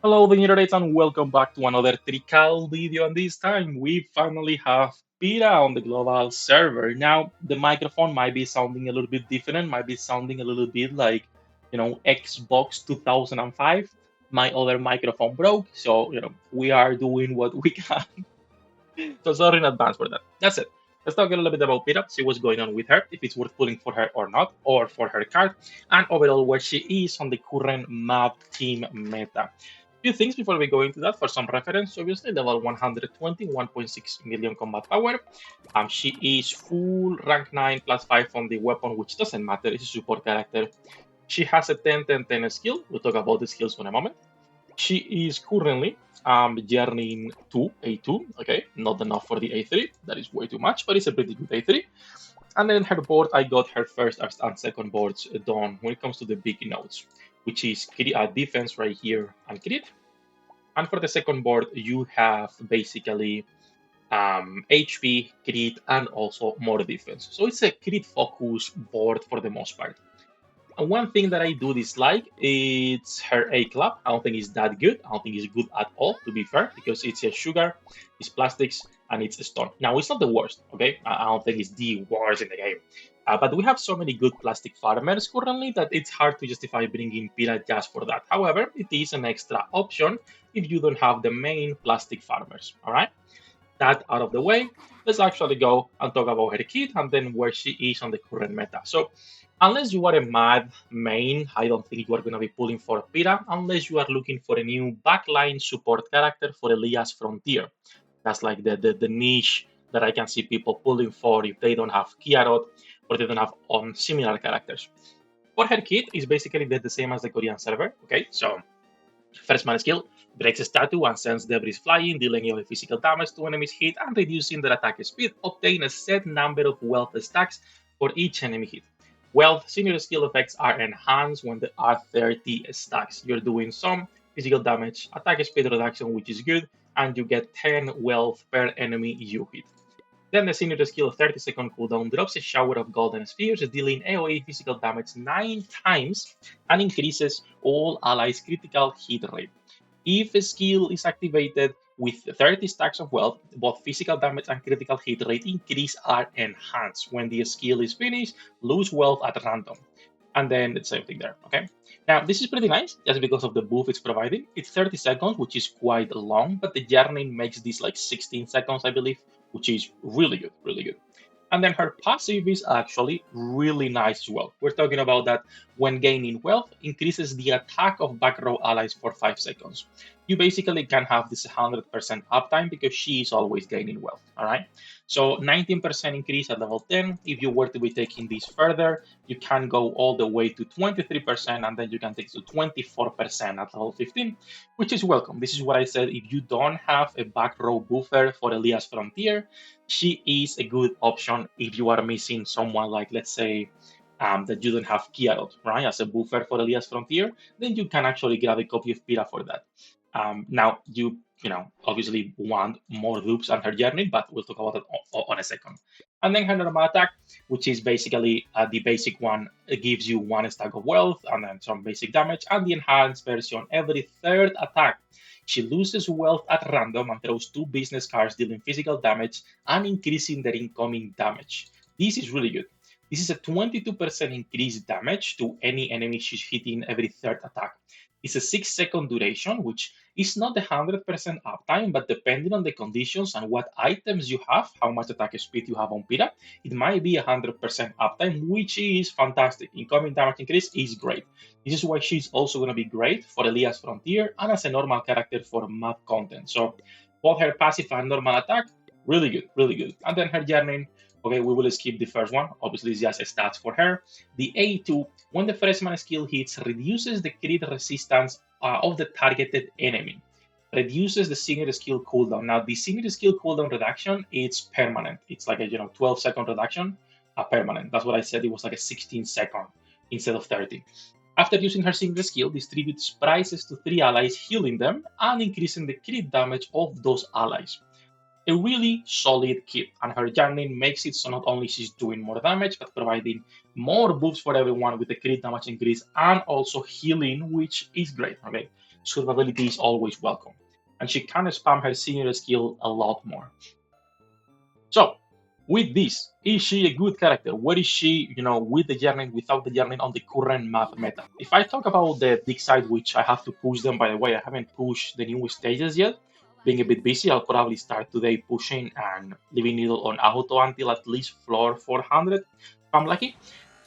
Hello, the internet, and welcome back to another Trickcal video. And this time, we finally have Pira on the global server. Now, the microphone might be sounding a little bit different, might be sounding a little bit like, Xbox 2005. My other microphone broke, so we are doing what we can. So sorry in advance for that. That's it. Let's talk a little bit about Pira, see what's going on with her, if it's worth pulling for her or not, or for her card, and overall where she is on the current map team meta. Few things before we go into that. For some reference, obviously, level 120, 1.6 million combat power. She is full rank 9 plus 5 on the weapon, which doesn't matter, it's a support character. She has a 10-10-10 skill. We'll talk about the skills in a moment. She is currently journeying to A2. Okay, not enough for the A3. That is way too much, but it's a pretty good A3. And then her board, I got her first and second boards done when it comes to the big nodes, which is defense right here and crit. And for the second board, you have basically HP, crit, and also more defense. So it's a crit focus board for the most part. And one thing that I do dislike is her A club. I don't think it's that good. I don't think it's good at all, to be fair, because it's a sugar, it's plastics, and it's a stone. Now, it's not the worst, okay? I don't think it's the worst in the game. But we have so many good plastic farmers currently that it's hard to justify bringing Pira just for that. However, it is an extra option if you don't have the main plastic farmers, all right? That out of the way, let's actually go and talk about her kit and then where she is on the current meta. So, unless you are a mad main, I don't think you are going to be pulling for Pira, unless you are looking for a new backline support character for Elias Frontier. That's like the niche that I can see people pulling for if they don't have Kiarot or they don't have similar characters. For her kit is basically the same as the Korean server, okay? So first man skill breaks a statue and sends debris flying, dealing only physical damage to enemies hit and reducing their attack speed. Obtain a set number of wealth stacks for each enemy hit. Wealth senior skill effects are enhanced when there are 30 stacks. You're doing some physical damage, attack speed reduction, which is good, and you get 10 wealth per enemy you hit. Then the senior skill 30-second cooldown drops a shower of golden spheres, dealing AoE physical damage 9 times and increases all allies' critical hit rate. If a skill is activated with 30 stacks of wealth, both physical damage and critical hit rate increase are enhanced. When the skill is finished, lose wealth at random. And then the same thing there, okay? Now, this is pretty nice just because of the buff it's providing. It's 30 seconds, which is quite long, but the journey makes this like 16 seconds, I believe, which is really good, really good. And then her passive is actually really nice as well. We're talking about that when gaining wealth, increases the attack of back row allies for 5 seconds. You basically can have this 100% uptime because she is always gaining wealth, all right? So 19% increase at level 10. If you were to be taking this further, you can go all the way to 23%, and then you can take to 24% at level 15, which is welcome. This is what I said. If you don't have a back row buffer for Elias Frontier, she is a good option if you are missing someone like, let's say, that you don't have Kiarot, right, as a buffer for Elias Frontier, then you can actually grab a copy of Pira for that. Now, obviously want more loops on her journey, but we'll talk about it on a second. And then her normal attack, which is basically the basic one, it gives you 1 stack of wealth and then some basic damage, and the enhanced version, every third attack she loses wealth at random and throws 2 business cards, dealing physical damage and increasing their incoming damage. This is really good. This is a 22% increased damage to any enemy she's hitting every third attack. It's a 6-second duration, which is not the 100% uptime, but depending on the conditions and what items you have, how much attack speed you have on Pira, it might be 100% uptime, which is fantastic. Incoming damage increase is great. This is why she's also going to be great for Elias Frontier and as a normal character for map content. So both her passive and normal attack, really good, really good. And then her journey, okay, we will skip the first one. Obviously, it's just stats for her. The A2, when the freshman skill hits, reduces the crit resistance of the targeted enemy. Reduces the senior skill cooldown. Now, the senior skill cooldown reduction, it's permanent. It's like a 12-second reduction, permanent. That's what I said. It was like a 16-second instead of 30. After using her single skill, distributes prizes to 3 allies, healing them and increasing the crit damage of those allies. A really solid kit, and her journey makes it so not only she's doing more damage, but providing more buffs for everyone with the crit damage increase and also healing, which is great. Okay, survivability is always welcome. And she can spam her senior skill a lot more. So, with this, is she a good character? Where is she, with the journey, without the journey on the current map meta? If I talk about the dig side, which I have to push them, by the way, I haven't pushed the new stages yet. Being a bit busy, I'll probably start today pushing and leaving it on auto until at least floor 400, if I'm lucky.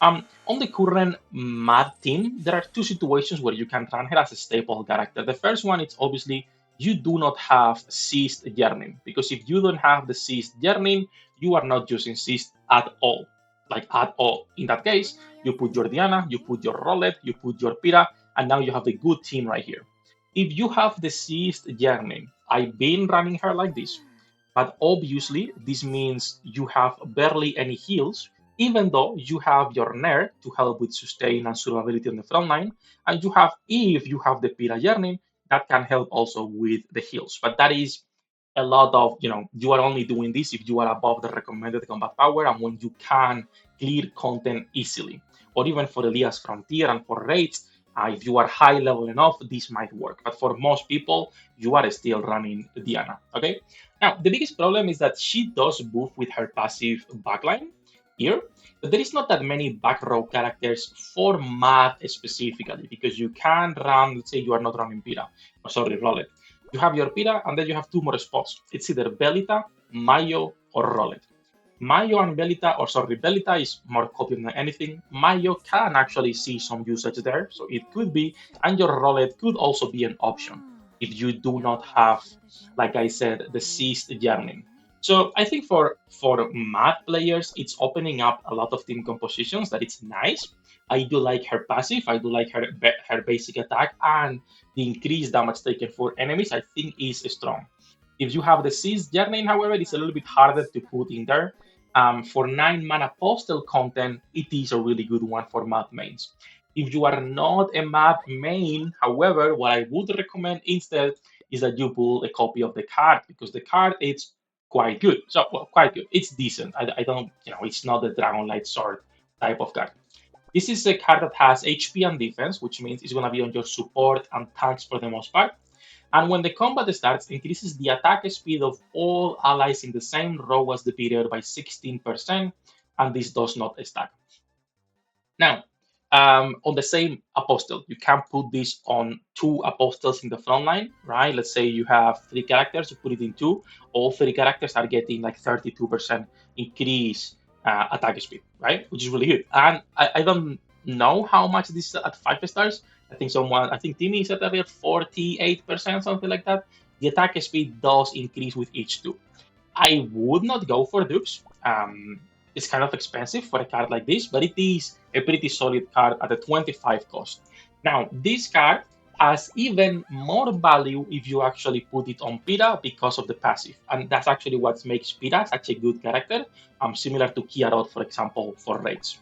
On the current mad team, there are two situations where you can run her as a staple character. The first one is obviously you do not have seized yearning, because if you don't have the seized yearning, you are not using seized at all. Like at all. In that case, you put your Diana, you put your Rolet, you put your Pira, and now you have a good team right here. If you have the seized yearning, I've been running her like this, but obviously, this means you have barely any heals, even though you have your Nair to help with sustain and survivability on the front line, and if you have the Pira Yearning, that can help also with the heals. But that is a lot of, you are only doing this if you are above the recommended combat power and when you can clear content easily. Or even for Elias Frontier and for raids, if you are high level enough, this might work. But for most people, you are still running Diana, okay? Now, the biggest problem is that she does buff with her passive backline here, but there is not that many back row characters for math specifically, because you can run, let's say you are not running Pira, or sorry, Rolet. You have your Pira, and then you have two more spots. It's either Belita, Mayo, or Rolet. Mayo and Belita, or sorry, Belita is more copied than anything. Mayo can actually see some usage there, so it could be, and your Rolet could also be an option if you do not have, like I said, the seized yearning. So I think for mad players, it's opening up a lot of team compositions that it's nice. I do like her passive, I do like her basic attack, and the increased damage taken for enemies, I think, is strong. If you have the seized yearning, however, it's a little bit harder to put in there. For 9 mana postal content, it is a really good one for map mains. If you are not a map main, however, what I would recommend instead is that you pull a copy of the card, because the card is quite good. So, well, quite good. It's decent. I don't, it's not the Dragon Light Sword type of card. This is a card that has HP and defense, which means it's going to be on your support and tanks for the most part. And when the combat starts, increases the attack speed of all allies in the same row as the period by 16%, and this does not stack. Now, on the same apostle, you can put this on 2 apostles in the front line, right? Let's say you have 3 characters, you put it in 2. All 3 characters are getting like 32% increase attack speed, right? Which is really good. And I don't know how much this is at 5 stars. I think Timmy is at about 48%, something like that. The attack speed does increase with each 2. I would not go for dupes. It's kind of expensive for a card like this, but it is a pretty solid card at a 25 cost. Now, this card has even more value if you actually put it on Pira because of the passive. And that's actually what makes Pira such a good character, similar to Kiarot, for example, for raids.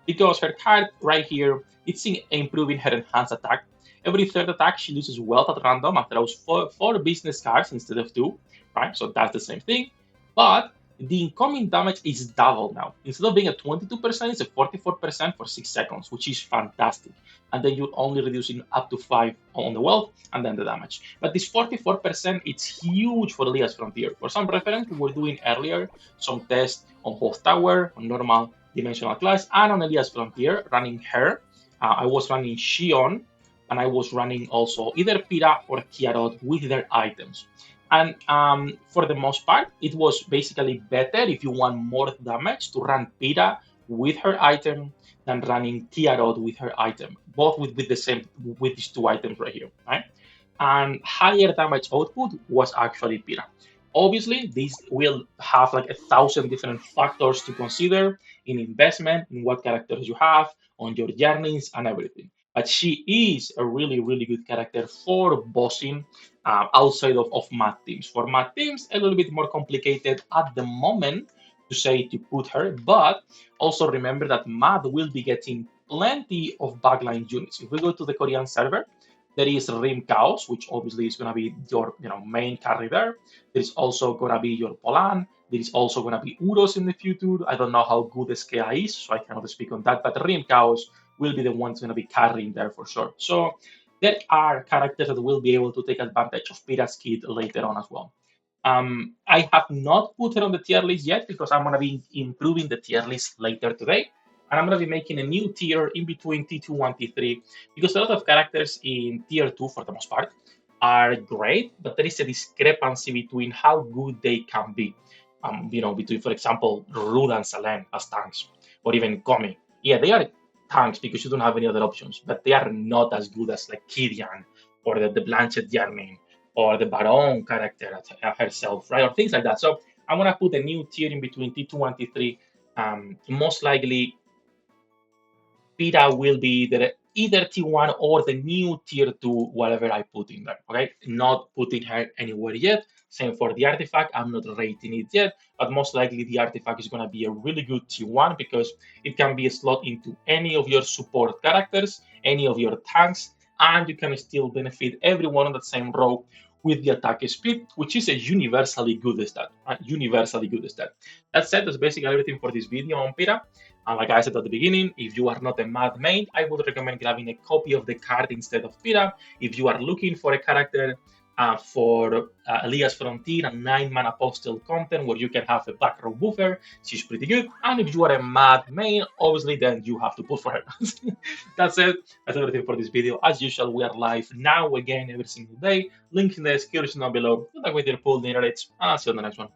Because her card right here, it's improving her enhanced attack. Every third attack, she loses wealth at random and throws four business cards instead of 2, right? So that's the same thing. But the incoming damage is double now. Instead of being a 22%, it's a 44% for 6 seconds, which is fantastic. And then you're only reducing up to 5 on the wealth and then the damage. But this 44%, it's huge for Elias Frontier. For some reference, we were doing earlier some tests on both tower, on normal dimensional class, and on Elias Frontier, running her. I was running Shion, and I was running also either Pira or Kiarot with their items. And for the most part, it was basically better if you want more damage to run Pira with her item than running Kiarot with her item, both with these 2 items right here, right? And higher damage output was actually Pira. Obviously, this will have like 1,000 different factors to consider in investment, in what characters you have, on your journeys, and everything. But she is a really, really good character for bossing outside of math teams. For math teams, a little bit more complicated at the moment to say to put her, but also remember that math will be getting plenty of backline units. If we go to the Korean server, there is Rim Chaos, which obviously is going to be your main carry there. There is also going to be your Polan. There is also going to be Uros in the future. I don't know how good the Skea is, so I cannot speak on that. But Rim Chaos will be the one that's going to be carrying there for sure. So there are characters that will be able to take advantage of Pira's kit later on as well. I have not put it on the tier list yet because I'm going to be improving the tier list later today. And I'm going to be making a new tier in between T2 and T3 because a lot of characters in tier 2, for the most part, are great, but there is a discrepancy between how good they can be. Between, for example, Rude and Selene as tanks, or even Komi. Yeah, they are tanks because you don't have any other options, but they are not as good as like Kidian or the Blanchett Yarmin or the Baron character herself, right? Or things like that. So I'm gonna put a new tier in between T2 and T3. Most likely Pira will be either T1 or the new tier 2, whatever I put in there. Okay, not putting her anywhere yet. Same for the artifact. I'm not rating it yet, but most likely the artifact is going to be a really good T1 because it can be slot into any of your support characters, any of your tanks, and you can still benefit everyone on the same row with the attack speed, which is a universally good stat. Right? Universally good stat. That said, that's basically everything for this video on Pira. And like I said at the beginning, if you are not a mad main, I would recommend grabbing a copy of the card instead of Pira. If you are looking for a character for Elias Frontier and 9-mana postal content where you can have a back row buffer, she's pretty good. And if you are a mad main, obviously then you have to pull for her. That's it. That's everything for this video. As usual, we are live now again every single day. Link in the description down below. Good luck with your pool, and I'll see you on the next one.